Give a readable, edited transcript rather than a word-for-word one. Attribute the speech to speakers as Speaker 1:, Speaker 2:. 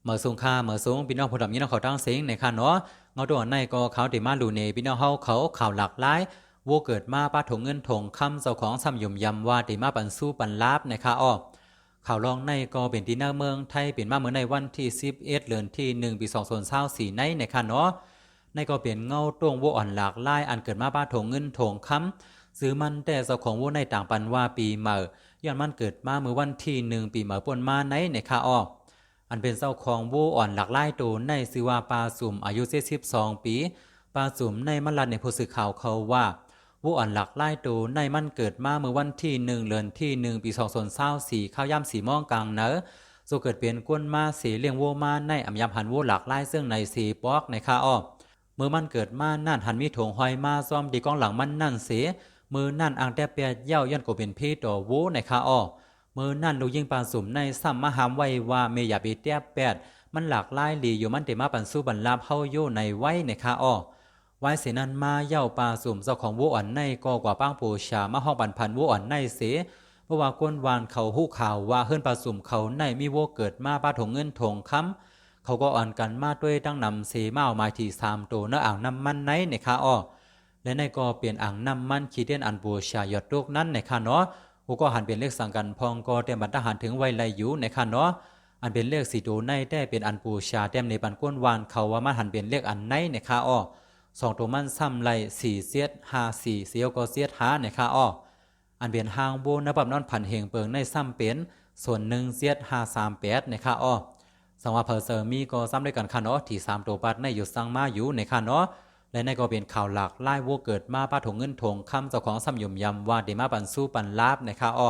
Speaker 1: mở xuống kha mở xuốngพี่น้องผู้ดำยี่น้องเขาตั้งเสียงในค่ะเนาะเงาตัวในก็เขาติมาลูเนพี่น้องเขาข่าวหลากหลายวัวเกิดมาป้าถงเงินถงคำเจ้าของซ้ำยุ่มยำว่าติมาปันสู้ปันลาบในค่ะอ้อข่าวรองในก็เป็นที่หน้าเมืองไทยเป็นมาเมื่อในวันที่11เดือนที่1ปี2024ในค่ะเนาะในก็เปลี่ยนเงาตวงวัวอ่อนหลากหลายอันเกิดมาป้าถงเงินถงคำซื้อมันแต่เจ้าของวัวในต่างปันว่าปีเหม่อย้อนมันเกิดมาเมื่อวันที่1ปีเหม่อป่นมาในค่ะอ้ออันเป็นเจ้าของวัวอ่อนหลากหลายตัวในชื่อว่าปาสุ่มอายุ72ปีปาสุ่มในมันลัดในผู้สื่อข่าวเขาว่าวัวอ่อนหลากหลายตัวในมันเกิดมาเมื่อวันที่1เดือนที่1ปี2024ข้าวย่ำ4 โมงกลางเนอโซเกิดเปลี่ยนก้นมาสีเลี้ยงวัวมาในอำยำหันวัวหลากหลายซึ่งในสีปอกในคาอ้อเมื่อมันเกิดมานั่นหันมีถงหอยมาซ้อมดีกองหลังมันนั่นเสียมือนั่นอ่างแต่เปียเย่าย้อนก็เป็นพี่ต่อวัวในคาอ้อมือนั่นลูกยิงปานสุ่มในซ้ำมหามไว้ว่าเมยาบีเตียแปดมันหลากหลายหลีอยู่มันเตมาปันสู้บันลาบเฮาโยในไว้ในคาอ้อไว้เสนันมาเย่าปลาสุ่มเจ้าของวัวอ่อนในก็กว่าป้างปูชามาห้องบันพันวัวอ่อนในเสเพราะว่าก้นวานเขาหู้ข่าวว่าเฮิรนปลาสุ่มเขาในมีวัวเกิดมาป้าถงเงินถงคำเขาก็อ่อนกันมาด้วยตั้งนำเสมาเอาไม้ที่3ตัวเนื้ออ่างน้ำมันในคาอ้อและในก็เปลี่ยนอ่างน้ำมันขีเดียนอันบูชาหยดลูกนั้นในคาเนาะกูก็หันเป็นเลขสั่งกันพองก็เต็มบรรทหารถึงไวไลอยู่ในคาเนาะอันเป็นเลขสีตัวในได้เป็นอันบูชาเต็มในปันก้นวานเขาว่ามันหันเป็นเลขอันในคาอ้อ2ตัวมันซ้ำไล่4เสียด5 4เสียวก็เสียด5ในคาอ้ออันเป็นหางโบนับนอนผันเหงเปิงในซ้ำเป็นส่วน1เสียด538ในคาอ้อสังว่าเพอเซอร์มีก็ซ้ำด้วยกันคาเนาะที่3ตัวปัดในอยู่สังมาอยู่ในคาเนาะและในก็เป็นข่าวหลักไล่วัวเกิดมาป้าถงเงินถงคำเจ้าของซ้ำยุ่มยำว่าเดมาปันสู้ปันลาบในคาอ้อ